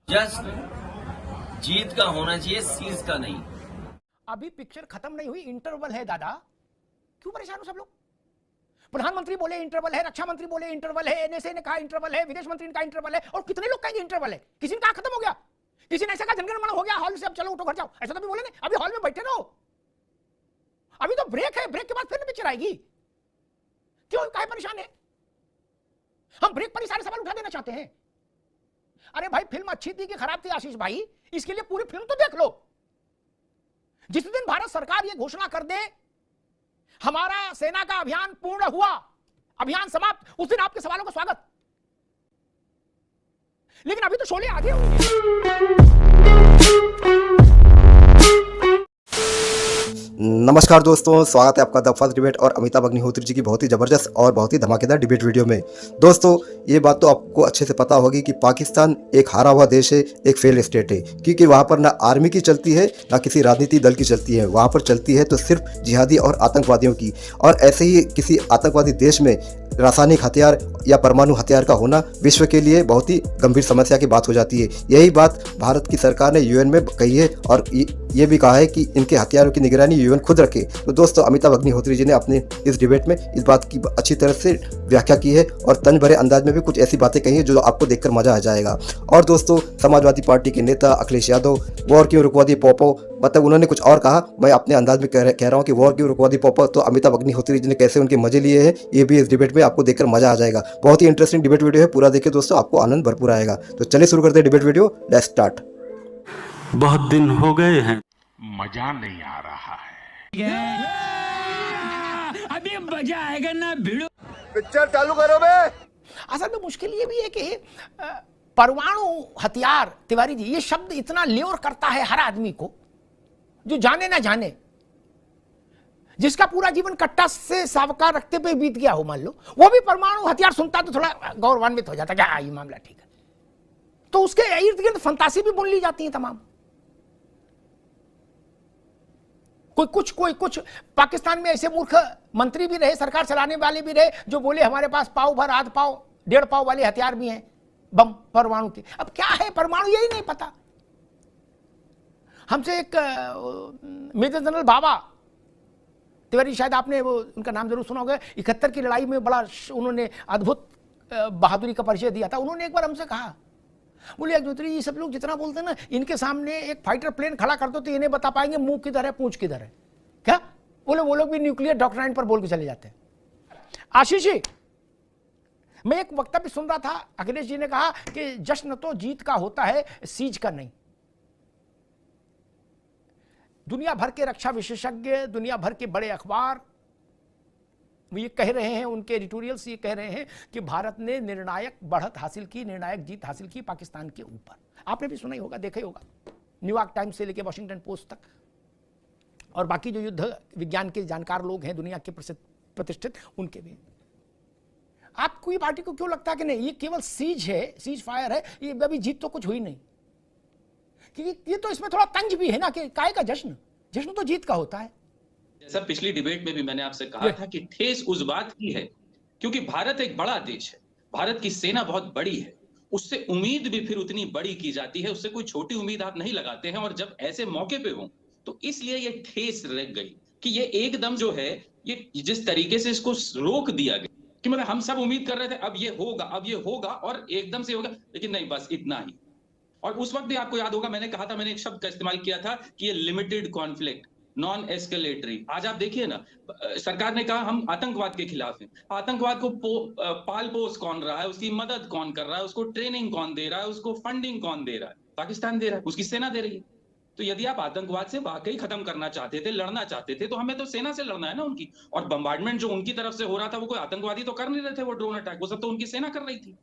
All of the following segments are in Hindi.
जश्न जीत का होना चाहिए, सीज का नहीं। अभी पिक्चर खत्म नहीं हुई, इंटरवल है दादा। क्यों परेशान हो सब लोग? प्रधानमंत्री बोले इंटरवल है, रक्षा मंत्री बोले इंटरवल है, एनएसए ने कहा इंटरवल है, विदेश मंत्री ने कहा इंटरवल है, और कितने लोग कहेंगे इंटरवल है? किसी ने कहा खत्म हो गया, किसी ने ऐसा कहा जनगण मन हो गया, हॉल से अब चलो उठो घर जाओ, ऐसा तो भी बोले नहीं। अभी हॉल में बैठे रहो, अभी तो ब्रेक है, ब्रेक के बाद फिर पिक्चर आएगी। क्यों काहे परेशान है? हम ब्रेक पर ही सारे सवाल उठा देना चाहते हैं। अरे भाई फिल्म अच्छी थी कि खराब थी आशीष भाई, इसके लिए पूरी फिल्म तो देख लो। जिस दिन भारत सरकार ये घोषणा कर दे हमारा सेना का अभियान पूर्ण हुआ, अभियान समाप्त, उस दिन आपके सवालों का स्वागत। लेकिन अभी तो शोले आगे होंगे। नमस्कार दोस्तों, स्वागत है आपका द फर्स्ट डिबेट और अमिताभ अग्निहोत्री जी की बहुत ही ज़बरदस्त और बहुत ही धमाकेदार डिबेट वीडियो में। दोस्तों ये बात तो आपको अच्छे से पता होगी कि पाकिस्तान एक हारा हुआ देश है, एक फेल स्टेट है, क्योंकि वहाँ पर ना आर्मी की चलती है ना किसी राजनीतिक दल की चलती है। वहाँ पर चलती है तो सिर्फ जिहादी और आतंकवादियों की। और ऐसे ही किसी आतंकवादी देश में रासायनिक हथियार या परमाणु हथियार का होना विश्व के लिए बहुत ही गंभीर समस्या की बात हो जाती है। यही बात भारत की सरकार ने यूएन में कही है और ये भी कहा है कि इनके हथियारों की निगरानी यूएन खुद रखे। तो दोस्तों अमिताभ अग्निहोत्री जी ने अपने इस डिबेट में इस बात की अच्छी तरह से व्याख्या की है और तंज भरे अंदाज में भी कुछ ऐसी बातें कही है जो आपको देखकर मजा आ जाएगा। और दोस्तों समाजवादी पार्टी के नेता अखिलेश यादव वॉर क्यों रुकवा दी पोपो, मतलब उन्होंने कुछ और कहा, मैं अपने अंदाज में कह रहा हूँ कि वॉर क्यों रुकवा दी पोपो। तो अमिताभ अग्निहोत्री जी ने कैसे उनके मजे लिए हैं ये भी इस डिबेट में आपको देखकर मजा आ जाएगा। बहुत ही इंटरेस्टिंग डिबेट वीडियो है, पूरा देखिए दोस्तों, आपको आनंद भरपूर आएगा। तो चलिए शुरू करते हैं डिबेट वीडियो, लेट्स स्टार्ट। बहुत दिन हो गए हैं, मजा नहीं आ रहा है। अभी मजा आएगा ना भिड़ो। पिक्चर चालू करो बे। असल में मुश्किल ये भी है कि परमाणु हथियार, तिवारी जी, ये शब्द इतना ल्योर करता है हर आदमी को जो जाने ना जाने, जिसका पूरा जीवन कट्टा से सावकार रखते पे बीत गया हो, मान लो वो भी परमाणु हथियार सुनता तो थोड़ा गौरवान्वित हो जाता क्या ये मामला ठीक है। तो उसके इर्द गिर्द फंतासी भी बुन ली जाती है तमाम। कोई कुछ पाकिस्तान में ऐसे मूर्ख मंत्री भी रहे, सरकार चलाने वाले भी रहे, जो बोले हमारे पास पाव भर, आध पाव, 1.5 पाव वाले हथियार भी हैं, बम परमाणु के। अब क्या है परमाणु यही नहीं पता। हमसे एक मेजर जनरल बाबा तिवारी, शायद आपने वो उनका नाम जरूर सुना होगा, 71 की लड़ाई में बड़ा उन्होंने अद्भुत बहादुरी का परिचय दिया था। उन्होंने एक बार हमसे कहा, बोले अग्निहोत्री ये सब लोग जितना बोलते हैं ना, इनके सामने एक फाइटर प्लेन खड़ा कर दो तो इन्हें बता पाएंगे मुंह किधर है पूंछ किधर है। क्या बोले? वो लोग भी न्यूक्लियर डॉक्ट्राइन पर बोल के चले जाते हैं। आशीष जी, मैं एक वक्तव्य सुन रहा था, अखिलेश जी ने कहा कि जश्न तो जीत का होता है, सीज का नहीं। दुनिया भर के रक्षा विशेषज्ञ, दुनिया भर के बड़े अखबार वो ये कह रहे हैं, उनके एडिटोरियल्स ये कह रहे हैं कि भारत ने निर्णायक बढ़त हासिल की, निर्णायक जीत हासिल की पाकिस्तान के ऊपर। आपने भी सुना ही होगा, देखा ही होगा, न्यूयॉर्क टाइम्स से लेकर वॉशिंगटन पोस्ट तक, और बाकी जो युद्ध विज्ञान के जानकार लोग हैं दुनिया के प्रतिष्ठित, उनके भी। आपको ये पार्टी को क्यों लगता है कि नहीं ये केवल सीज है, सीज फायर है, ये अभी जीत तो कुछ हुई नहीं? क्योंकि ये तो इसमें थोड़ा तंज भी है ना कि काहे का जश्न, जश्न तो जीत का होता है। जैसा पिछली डिबेट में भी मैंने आपसे कहा था कि ठेस उस बात की है क्योंकि भारत एक बड़ा देश है, भारत की सेना बहुत बड़ी है, उससे उम्मीद भी फिर उतनी बड़ी की जाती है, उससे कोई छोटी उम्मीद आप नहीं लगाते हैं। और जब ऐसे मौके पे हो तो इसलिए ये ठेस लग गई कि ये एकदम जो है, ये जिस तरीके से इसको रोक दिया गया कि मतलब हम सब उम्मीद कर रहे थे अब ये होगा, अब ये होगा, और एकदम से होगा, लेकिन नहीं, बस इतना ही। और उस वक्त भी आपको याद होगा मैंने कहा था, मैंने एक शब्द का इस्तेमाल किया था कि ये लिमिटेड कॉन्फ्लिक्ट, नॉन एस्केलेटरी। आज आप देखिए ना, सरकार ने कहा हम आतंकवाद के खिलाफ हैं। आतंकवाद को पाल पोस कौन रहा है, उसकी मदद कौन कर रहा है, उसको ट्रेनिंग कौन दे रहा है, उसको फंडिंग कौन दे रहा है? पाकिस्तान दे रहा है, उसकी सेना दे रही है। तो यदि आप आतंकवाद से वाकई खत्म करना चाहते थे, लड़ना चाहते थे, तो हमें तो सेना से लड़ना है ना उनकी। और बम्बार्डमेंट जो उनकी तरफ से हो रहा था वो कोई आतंकवादी तो कर नहीं रहे थे, वो ड्रोन अटैक, वो सब तो उनकी सेना कर रही थी।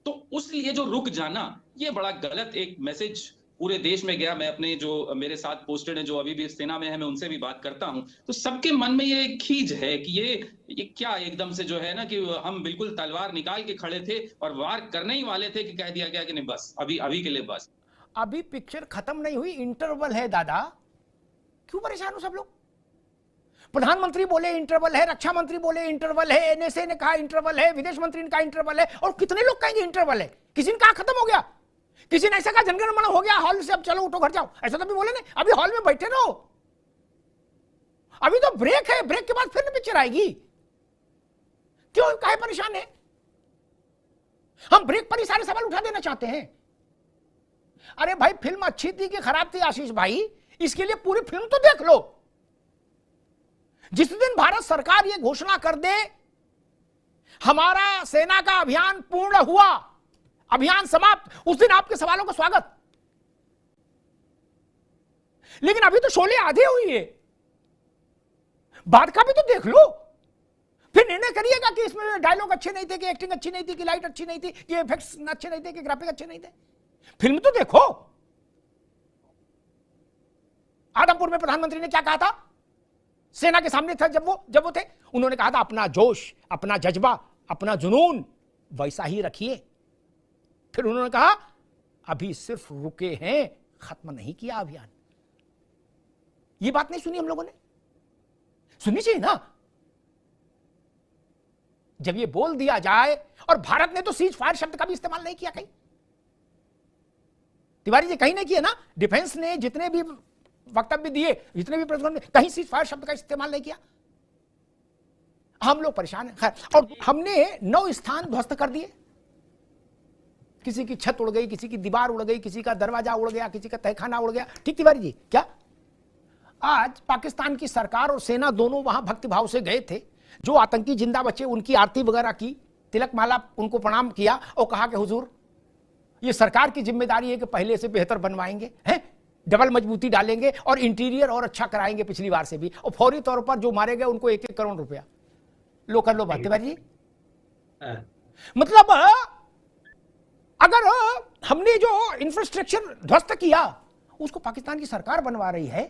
तो उसलिए जो रुक जाना, ये बड़ा गलत एक मैसेज पूरे देश में गया। मैं अपने जो मेरे साथ पोस्टेड हैं, जो अभी भी सेना में है, मैं उनसे भी बात करता हूं, तो सबके मन में ये खींच है कि ये क्या एकदम से जो है ना कि हम बिल्कुल तलवार निकाल के खड़े थे और वार करने ही वाले थे कि कह दिया गया कि नहीं बस अभी के लिए बस। अभी पिक्चर खत्म नहीं हुई, इंटरवल है दादा। क्यों परेशान हो सब लोग? प्रधानमंत्री बोले इंटरवल है, रक्षा मंत्री बोले इंटरवल है, एनएसए ने कहा इंटरवल है, विदेश मंत्री ने कहा इंटरवल है, और कितने लोग कहेंगे इंटरवल है? किसी ने कहा खत्म हो गया, किसी ने ऐसा कहा जनगण मन हो गया हॉल से, अब चलो उठो घर जाओ, ऐसा तो भी बोले नहीं। अभी हॉल में बैठे रहो, अभी तो ब्रेक है, ब्रेक के बाद फिर पिक्चर आएगी। क्यों काहे परेशान है? हम ब्रेक पर ही सारे सवाल उठा देना चाहते हैं। अरे भाई फिल्म अच्छी थी कि खराब थी आशीष भाई, इसके लिए पूरी फिल्म तो देख लो। जिस दिन भारत सरकार यह घोषणा कर दे हमारा सेना का अभियान पूर्ण हुआ, अभियान समाप्त, उस दिन आपके सवालों का स्वागत। लेकिन अभी तो शोले आधे हुई है, बाद का भी तो देख लो, फिर निर्णय करिएगा कि इसमें डायलॉग अच्छे नहीं थे, कि एक्टिंग अच्छी नहीं थी, कि लाइट अच्छी नहीं थी, कि इफेक्ट्स अच्छे नहीं थे, कि ग्राफिक अच्छे नहीं थे। फिल्म तो देखो। आदमपुर में प्रधानमंत्री ने क्या कहा था सेना के सामने था जब वो थे, उन्होंने कहा था अपना जोश, अपना जज्बा, अपना जुनून वैसा ही रखिए। फिर उन्होंने कहा अभी सिर्फ रुके हैं, खत्म नहीं किया अभियान। ये बात नहीं सुनी हम लोगों ने? सुननी चाहिए ना। जब ये बोल दिया जाए, और भारत ने तो सीज फायर शब्द का भी इस्तेमाल नहीं किया कहीं, तिवारी जी कहीं नहीं किया ना। डिफेंस ने जितने भी वक्तव्य दिए, जितने भी प्रतिबंध, कहीं सीज फायर शब्द का इस्तेमाल नहीं किया। हम लोग परेशान हैं। खैर, और हमने 9 स्थान ध्वस्त कर दिए। किसी की छत उड़ गई, किसी की दीवार उड़ गई, किसी का दरवाजा उड़ गया, किसी का तहखाना उड़ गया। ठीक तिवारी जी, क्या आज पाकिस्तान की सरकार और सेना दोनों वहां भक्तिभाव से गए थे? जो आतंकी जिंदा बचे उनकी आरती वगैरह की, तिलक माला, उनको प्रणाम किया और कहा कि हुजूर ये सरकार की जिम्मेदारी है कि पहले से बेहतर बनवाएंगे, हैं, डबल मजबूती डालेंगे और इंटीरियर और अच्छा कराएंगे पिछली बार से भी, और फौरी तौर पर जो मारे गए उनको 1-1 करोड़ रुपया। लो कर लो बात तिवारी जी। मतलब अगर हमने जो इंफ्रास्ट्रक्चर ध्वस्त किया उसको पाकिस्तान की सरकार बनवा रही है,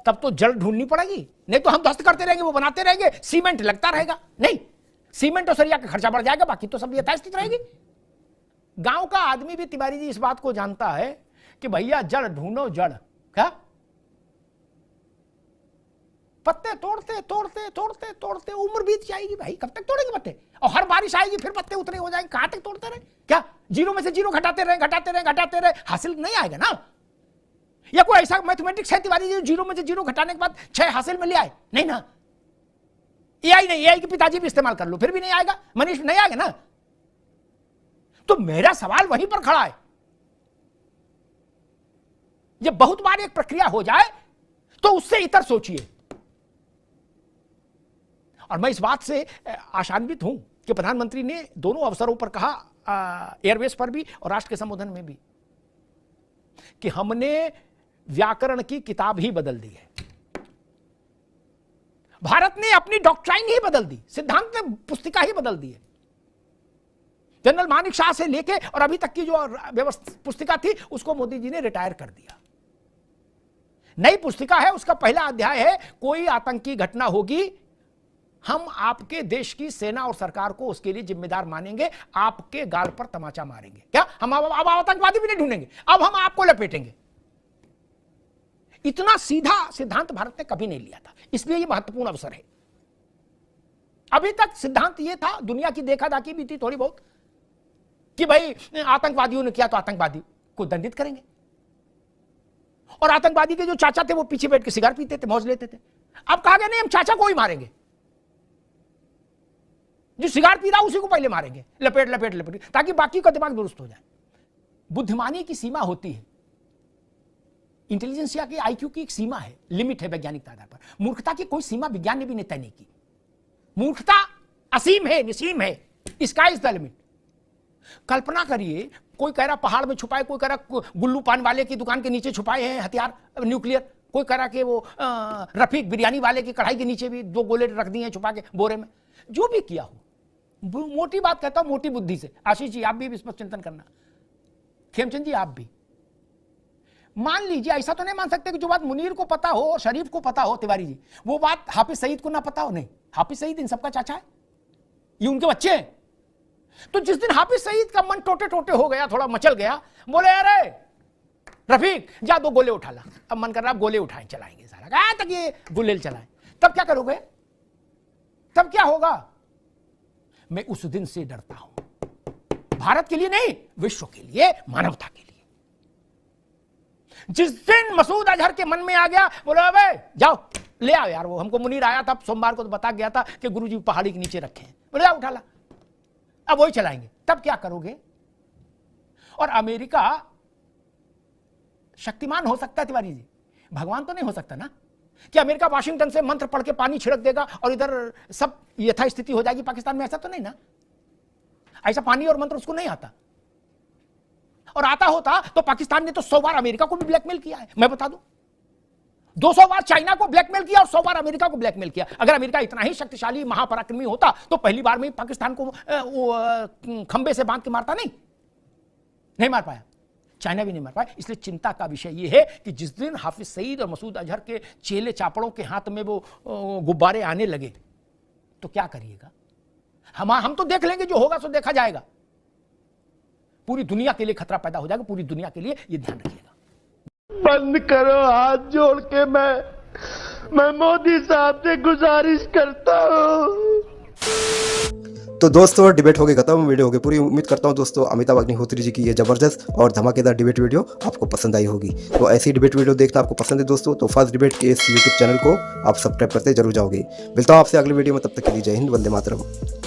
तब तो जड़ ढूंढनी पड़ेगी। नहीं तो हम ध्वस्त करते रहेंगे, वो बनाते रहेंगे, सीमेंट लगता रहेगा। नहीं, सीमेंट और सरिया का खर्चा बढ़ जाएगा, बाकी तो सब यथास्थित रहेगी। गांव का आदमी भी तिवारी जी इस बात को जानता है कि भैया जड़ ढूंढो, जड़ क्या, पत्ते तोड़ते तोड़ते तोड़ते तोड़ते उम्र बीत जाएगी भाई। कब तक तोड़ेंगे पत्ते? और हर बारिश आएगी फिर पत्ते उतरे हो जाएंगे। कहां तक तोड़ते रहे? क्या जीरो में से जीरो घटाते रहे, घटाते रहे, घटाते रहे, हासिल नहीं आएगा ना। या कोई ऐसा मैथमेटिक्स है तिवारी जी जीरो में से जीरो घटाने के बाद 6 हासिल में ले आए? नहीं ना। एआई नहीं, एआई के पिताजी भी इस्तेमाल कर लो फिर भी नहीं आएगा, मनीष नहीं आएगा ना। तो मेरा सवाल वहीं पर खड़ा है। जब बहुत बार एक प्रक्रिया हो जाए तो उससे इतर सोचिए। और मैं इस बात से आशान्वित हूं कि प्रधानमंत्री ने दोनों अवसरों पर कहा, एयरवेस पर भी और राष्ट्र के संबोधन में भी, कि हमने व्याकरण की किताब ही बदल दी है। भारत ने अपनी डॉक्ट्राइन ही बदल दी, सिद्धांत पुस्तिका ही बदल दी है। जनरल मानिक शाह से लेके और अभी तक की जो व्यवस्था पुस्तिका थी उसको मोदी जी ने रिटायर कर दिया। नई पुस्तिका है, उसका पहला अध्याय है कोई आतंकी घटना होगी हम आपके देश की सेना और सरकार को उसके लिए जिम्मेदार मानेंगे, आपके गाल पर तमाचा मारेंगे। क्या हम अब आतंकवादी भी नहीं ढूंढेंगे, अब हम आपको लपेटेंगे। इतना सीधा सिद्धांत भारत ने कभी नहीं लिया था, इसलिए यह महत्वपूर्ण अवसर है। अभी तक सिद्धांत यह था, दुनिया की देखा दाखी भी थी थोड़ी बहुत, कि भाई आतंकवादियों ने किया तो आतंकवादी को दंडित करेंगे। और आतंकवादी के जो चाचा थे वो पीछे बैठ के सिगार पीते थे, मौज लेते थे। अब कहा गया नहीं, हम चाचा को ही मारेंगे, जो सिगार पी रहा उसी को पहले मारेंगे, लपेट लपेट लपेट, ताकि बाकी का दिमाग दुरुस्त हो जाए। बुद्धिमानी की सीमा होती है, इंटेलिजेंसिया की, आईक्यू की एक सीमा है, लिमिट है वैज्ञानिक आधार पर। मूर्खता की कोई सीमा विज्ञान ने भी नहीं तय नहीं की। मूर्खता असीम है, निसीम है, स्काई इज द लिमिट। कल्पना करिए, कोई कह रहा पहाड़ में छुपाए, कोई कह रहा गुल्लू पान वाले की दुकान के नीचे छुपाए हैं हथियार न्यूक्लियर, कोई कह रहा कि वो रफीक बिरयानी वाले की कढ़ाई के नीचे भी 2 गोले रख दिए छुपा के बोरे में। जो भी किया हो, मोटी बात कहता हूं, मोटी बुद्धि से। आशीष जी आप भी इस पर चिंतन करना, खेमचंद जी आप भी। मान लीजिए, ऐसा तो नहीं मान सकते कि जो बात मुनीर को पता हो और शरीफ को पता हो तिवारी जी, वो बात हाफिज सईद को ना पता हो। नहीं, हाफिज सईद इन सबका चाचा है, ये उनके बच्चे हैं। तो जिस दिन हाफिज सईद का मन टोटे टोटे हो गया, थोड़ा मचल गया, बोले अरे रफीक जा 2 गोले उठा ला। अब मन कर रहा गोले उठाएं, चलाएंगे सारा, कहा तक ये गुलेल चलाएं। तब क्या करोगे? तब क्या होगा? मैं उस दिन से डरता हूं। भारत के लिए नहीं, विश्व के लिए, मानवता के लिए। जिस दिन मसूद अजहर के मन में आ गया, बोलो अबे जाओ ले आओ यार, वो हमको मुनीर आया था सोमवार को तो बता गया था कि गुरुजी पहाड़ी के नीचे रखे हैं, बोले जाओ उठा ला, अब वही चलाएंगे। तब क्या करोगे? और अमेरिका शक्तिमान हो सकता है तिवारी जी, भगवान तो नहीं हो सकता ना, कि अमेरिका वाशिंगटन से मंत्र पढ़ के पानी छिड़क देगा और इधर सब यथास्थिति हो जाएगी पाकिस्तान में, ऐसा तो नहीं ना। ऐसा पानी और मंत्र उसको नहीं आता, और आता होता तो पाकिस्तान ने तो 100 बार अमेरिका को भी ब्लैकमेल किया है, मैं बता दूं। 200 बार चाइना को ब्लैकमेल किया और 100 बार अमेरिका को ब्लैकमेल किया। अगर अमेरिका इतना ही शक्तिशाली महापराक्रमी होता तो पहली बार में पाकिस्तान को खंबे से बांध के मारता नहीं मार पाया, चाइना भी नहीं मार पाया। इसलिए चिंता का विषय यह है कि जिस दिन हाफिज सईद और मसूद अजहर के चेले चापड़ों के हाथ में वो गुब्बारे आने लगे तो क्या करिएगा? हम तो देख लेंगे, जो होगा सो देखा जाएगा। पूरी दुनिया के लिए खतरा पैदा हो जाएगा, पूरी दुनिया के लिए ये ध्यान रखिएगा। बंद करो, हाथ जोड़ के मैं मोदी साहब से गुजारिश करता हूँ। तो दोस्तों डिबेट हो गई खत्म, वीडियो हो गई पूरी। उम्मीद करता हूँ दोस्तों अमिताभ अग्निहोत्री जी की ये जबरदस्त और धमाकेदार डिबेट वीडियो आपको पसंद आई होगी। तो ऐसी डिबेट वीडियो देखना आपको पसंद है दोस्तों, तो फास्ट डिबेट के इस यूट्यूब चैनल को आप सब्सक्राइब करते जरूर जाओगे। मिलता हूँ आपसे अगली वीडियो में, तब तक के लिए जय हिंद, वंदे मातरम।